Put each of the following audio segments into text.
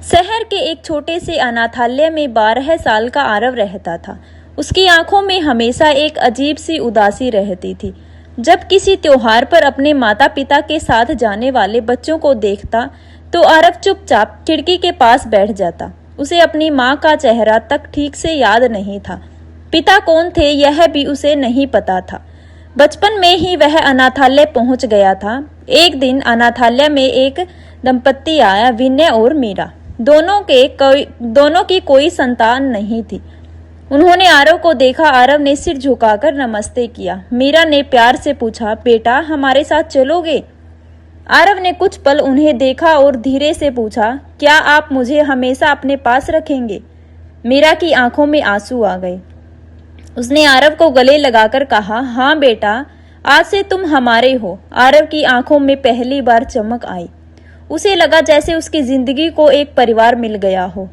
शहर के एक छोटे से अनाथालय में 12 साल का आरव रहता था। उसकी आंखों में हमेशा एक अजीब सी उदासी रहती थी। जब किसी त्योहार पर अपने माता पिता के साथ जाने वाले बच्चों को देखता तो आरव चुपचाप खिड़की के पास बैठ जाता। उसे अपनी माँ का चेहरा तक ठीक से याद नहीं था। पिता कौन थे यह भी उसे नहीं पता था। बचपन में ही वह अनाथालय पहुंच गया था। एक दिन अनाथालय में एक दंपत्ति आया, विनय और मीरा। दोनों की कोई संतान नहीं थी। उन्होंने आरव को देखा। आरव ने सिर झुकाकर नमस्ते किया। मीरा ने प्यार से पूछा, बेटा हमारे साथ चलोगे? आरव ने कुछ पल उन्हें देखा और धीरे से पूछा, क्या आप मुझे हमेशा अपने पास रखेंगे? मीरा की आंखों में आंसू आ गए। उसने आरव को गले लगाकर कहा, हाँ बेटा, आज से तुम हमारे हो। आरव की आंखों में पहली बार चमक आई। उसे लगा जैसे उसकी जिंदगी को एक परिवार मिल गया हो।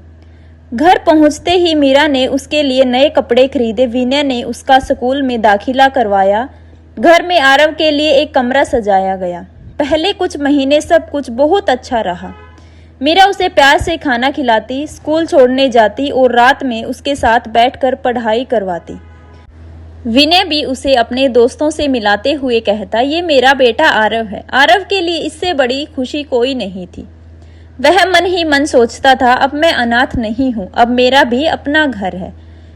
घर पहुंचते ही मीरा ने उसके लिए नए कपड़े खरीदे। विनय ने उसका स्कूल में दाखिला करवाया। घर में आरव के लिए एक कमरा सजाया गया। पहले कुछ महीने सब कुछ बहुत अच्छा रहा। मीरा उसे प्यार से खाना खिलाती, स्कूल छोड़ने जाती और रात में उसके साथ बैठकर पढ़ाई करवाती। विनय भी उसे अपने दोस्तों से मिलाते हुए कहता, ये मेरा बेटा आरव है। आरव के लिए इससे बड़ी खुशी कोई नहीं थी। वह मन ही मन सोचता था, अब मैं अनाथ नहीं हूँ, अब मेरा भी अपना घर है।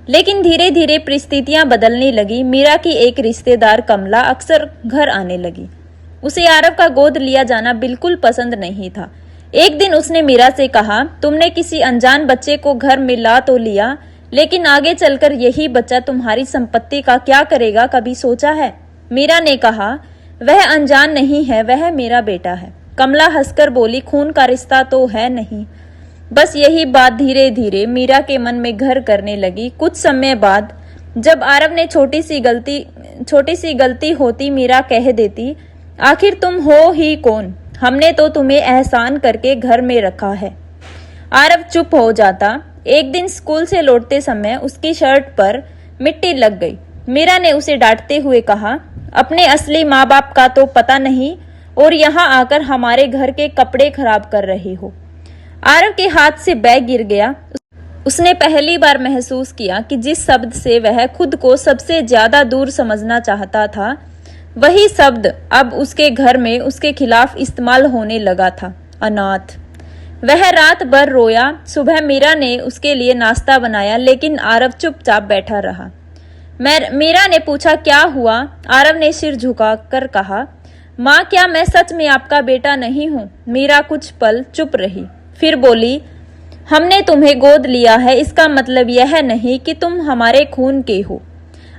लेकिन धीरे धीरे परिस्थितियां बदलने लगी। मीरा की एक रिश्तेदार कमला अक्सर घर आने लगी। उसे आरव का गोद लिया जाना बिल्कुल पसंद नहीं था। एक दिन उसने मीरा से कहा, तुमने किसी अनजान बच्चे को घर में ला तो लिया, लेकिन आगे चलकर यही बच्चा तुम्हारी संपत्ति का क्या करेगा, कभी सोचा है? मीरा ने कहा, वह अनजान नहीं है, वह मेरा बेटा है। कमला हंसकर बोली, खून का रिश्ता तो है नहीं। बस यही बात धीरे धीरे मीरा के मन में घर करने लगी। कुछ समय बाद जब आरव ने छोटी सी गलती होती मीरा कह देती, आखिर तुम हो ही कौन? हमने तो तुम्हें एहसान करके घर में रखा है। आरव चुप हो जाता। एक दिन स्कूल से लौटते समय उसकी शर्ट पर मिट्टी लग गई। मीरा ने उसे डांटते हुए कहा, अपने असली माँ बाप का तो पता नहीं और यहाँ आकर हमारे घर के कपड़े खराब कर रही हो। आरव के हाथ से बैग गिर गया। उसने पहली बार महसूस किया कि जिस शब्द से वह खुद को सबसे ज्यादा दूर समझना चाहता था, वही शब्द अब उसके घर में उसके खिलाफ इस्तेमाल होने लगा था, अनाथ। वह रात भर रोया। सुबह मीरा ने उसके लिए नाश्ता बनाया, लेकिन आरव चुपचाप बैठा रहा। मीरा ने पूछा, क्या हुआ? आरव ने सिर झुकाकर कहा, माँ, क्या मैं सच में आपका बेटा नहीं हूँ? मीरा कुछ पल चुप रही, फिर बोली, हमने तुम्हें गोद लिया है, इसका मतलब यह नहीं कि तुम हमारे खून के हो।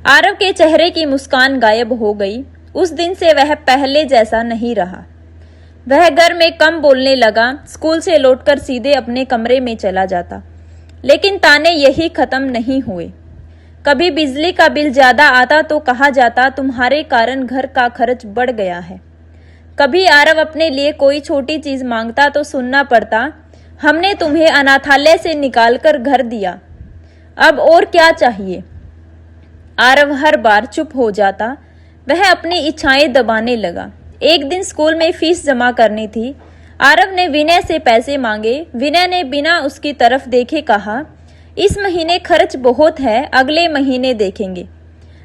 आरव के चेहरे की मुस्कान गायब हो गई। उस दिन से वह पहले जैसा नहीं रहा। वह घर में कम बोलने लगा। स्कूल से लौटकर सीधे अपने कमरे में चला जाता। लेकिन ताने यही खत्म नहीं हुए। कभी बिजली का बिल ज्यादा आता तो कहा जाता, तुम्हारे कारण घर का खर्च बढ़ गया है। कभी आरव अपने लिए कोई छोटी चीज मांगता तो सुनना पड़ता, हमने तुम्हें अनाथालय से निकालकर घर दिया, अब और क्या चाहिए? आरव हर बार चुप हो जाता। वह अपनी इच्छाएं दबाने लगा। एक दिन स्कूल में फीस जमा करनी थी। आरव ने विनय से पैसे मांगे। विनय ने बिना उसकी तरफ देखे कहा, इस महीने खर्च बहुत है, अगले महीने देखेंगे।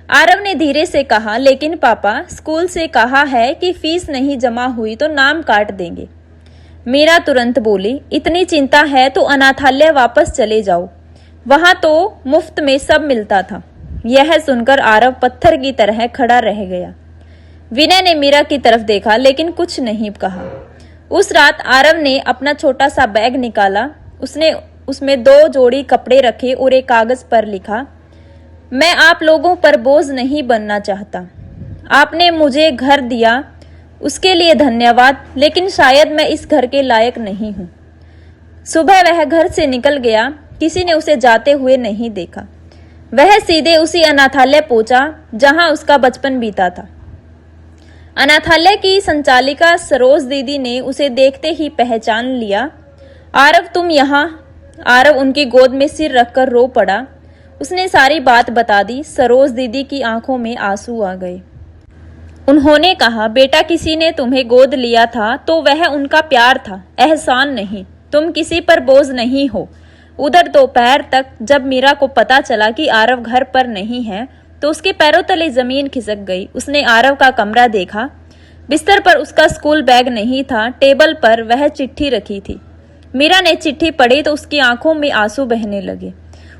आरव ने धीरे से कहा, लेकिन पापा, स्कूल से कहा है कि फीस नहीं जमा हुई तो नाम काट देंगे। मीरा तुरंत बोली, इतनी चिंता है तो अनाथालय वापस चले जाओ, वहां तो मुफ्त में सब मिलता था। यह सुनकर आरव पत्थर की तरह खड़ा रह गया। विनय ने मीरा की तरफ देखा, लेकिन कुछ नहीं कहा। उस रात आरव ने अपना छोटा सा बैग निकाला। उसने उसमें 2 जोड़ी कपड़े रखे और एक कागज पर लिखा, मैं आप लोगों पर बोझ नहीं बनना चाहता। आपने मुझे घर दिया, उसके लिए धन्यवाद, लेकिन शायद मैं इस घर के लायक नहीं हूँ। सुबह वह घर से निकल गया। किसी ने उसे जाते हुए नहीं देखा। वह सीधे उसी अनाथालय पहुंचा जहां उसका बचपन बीता था। अनाथालय की संचालिका सरोज दीदी ने उसे देखते ही पहचान लिया। आरव, तुम यहाँ? आरव उनकी गोद में सिर रखकर रो पड़ा। उसने सारी बात बता दी। सरोज दीदी की आंखों में आंसू आ गए। उन्होंने कहा, बेटा, किसी ने तुम्हें गोद लिया था तो वह उनका प्यार था, एहसान नहीं। तुम किसी पर बोझ नहीं हो। उधर दोपहर तक जब मीरा को पता चला कि आरव घर पर नहीं है तो उसके पैरों तले जमीन खिसक गई। उसने आरव का कमरा देखा। बिस्तर पर उसका स्कूल बैग नहीं था, टेबल पर वह चिट्ठी रखी थी। मीरा ने चिट्ठी पढ़ी तो उसकी आंखों में आंसू बहने लगे।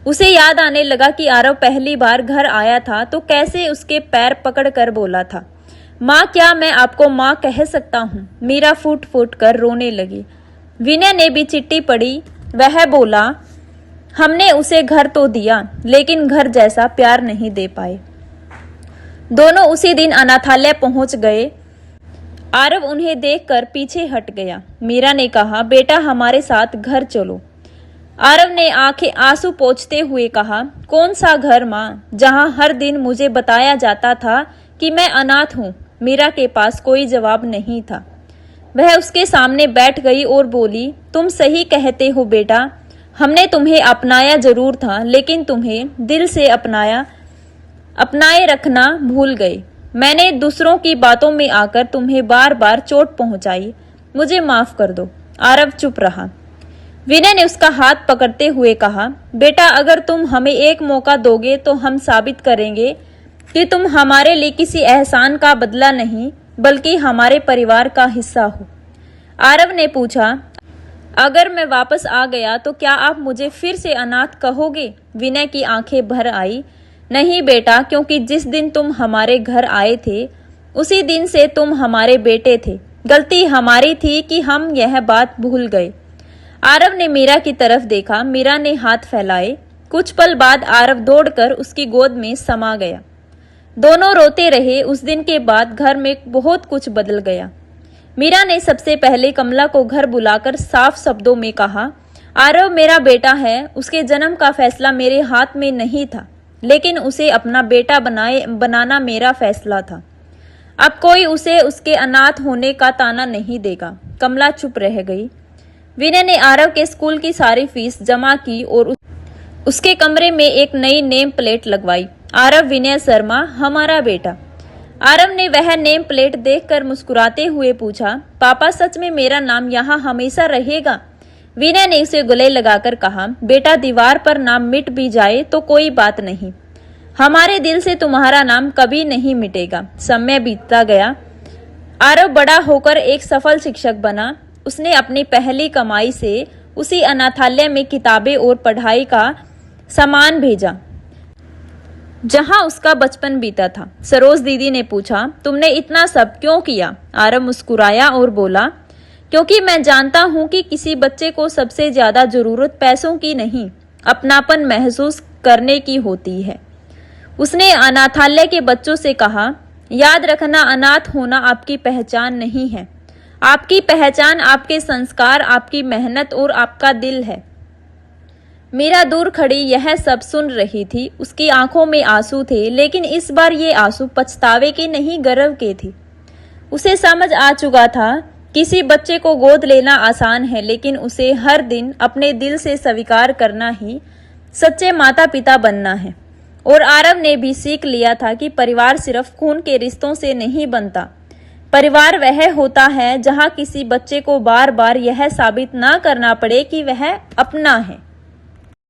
उसे याद आने लगा कि आरव पहली बार घर आया था तो कैसे उसके पैर पकड़कर बोला था, माँ क्या मैं आपको माँ कह सकता हूँ। मीरा फूट फूट कर रोने लगी। विनय ने भी चिट्ठी पढ़ी। वह बोला, हमने उसे घर तो दिया लेकिन घर जैसा प्यार नहीं दे पाए। दोनों उसी दिन अनाथालय पहुंच गए। आरव उन्हें देखकर पीछे हट गया। मीरा ने कहा, बेटा हमारे साथ घर चलो। आरव ने आंखें आंसू पोंछते हुए कहा, कौन सा घर माँ, जहाँ हर दिन मुझे बताया जाता था कि मैं अनाथ हूँ। मीरा के पास कोई जवाब नहीं था। वह उसके सामने बैठ गई और बोली, तुम सही कहते हो बेटा, हमने तुम्हें अपनाया जरूर था लेकिन तुम्हें दिल से अपनाए रखना भूल गए। मैंने दूसरों की बातों में आकर तुम्हें बार बार चोट पहुंचाई, मुझे माफ कर दो। आरव चुप रहा। विनय ने उसका हाथ पकड़ते हुए कहा, बेटा अगर तुम हमें एक मौका दोगे तो हम साबित करेंगे कि तुम हमारे लिए किसी एहसान का बदला नहीं बल्कि हमारे परिवार का हिस्सा हो। आरव ने पूछा, अगर मैं वापस आ गया तो क्या आप मुझे फिर से अनाथ कहोगे? विनय की आंखें भर आई। नहीं बेटा, क्योंकि जिस दिन तुम हमारे घर आए थे उसी दिन से तुम हमारे बेटे थे। गलती हमारी थी कि हम यह बात भूल गए। आरव ने मीरा की तरफ देखा। मीरा ने हाथ फैलाए। कुछ पल बाद आरव दौड़कर उसकी गोद में समा गया। दोनों रोते रहे। उस दिन के बाद घर में बहुत कुछ बदल गया। मीरा ने सबसे पहले कमला को घर बुलाकर साफ शब्दों में कहा, आरव मेरा बेटा है। उसके जन्म का फैसला मेरे हाथ में नहीं था लेकिन उसे अपना बेटा बनाना मेरा फैसला था। अब कोई उसे उसके अनाथ होने का ताना नहीं देगा। कमला चुप रह गई। विनय ने आरव के स्कूल की सारी फीस जमा की और उसके कमरे में एक नई नेम प्लेट लगवाई, आरव विनय शर्मा हमारा बेटा। आरव ने वह नेम प्लेट देखकर मुस्कुराते हुए पूछा, पापा सच में मेरा नाम यहाँ हमेशा रहेगा? विनय ने उसे गले लगाकर कहा, बेटा दीवार पर नाम मिट भी जाए तो कोई बात नहीं, हमारे दिल से तुम्हारा नाम कभी नहीं मिटेगा। समय बीतता गया। आरव बड़ा होकर एक सफल शिक्षक बना। उसने अपनी पहली कमाई से उसी अनाथालय में किताबें और पढ़ाई का सामान भेजा जहां उसका बचपन बीता था। सरोज दीदी ने पूछा, तुमने इतना सब क्यों किया? आरव मुस्कुराया और बोला, क्योंकि मैं जानता हूं कि किसी बच्चे को सबसे ज्यादा जरूरत पैसों की नहीं, अपनापन महसूस करने की होती है। उसने अनाथालय के बच्चों से कहा, याद रखना अनाथ होना आपकी पहचान नहीं है। आपकी पहचान आपके संस्कार, आपकी मेहनत और आपका दिल है। मीरा दूर खड़ी यह सब सुन रही थी। उसकी आंखों में आंसू थे लेकिन इस बार ये आंसू पछतावे के नहीं गर्व के थे। उसे समझ आ चुका था, किसी बच्चे को गोद लेना आसान है लेकिन उसे हर दिन अपने दिल से स्वीकार करना ही सच्चे माता पिता बनना है। और आरव ने भी सीख लिया था कि परिवार सिर्फ खून के रिश्तों से नहीं बनता। परिवार वह होता है जहां किसी बच्चे को बार बार यह साबित ना करना पड़े कि वह अपना है।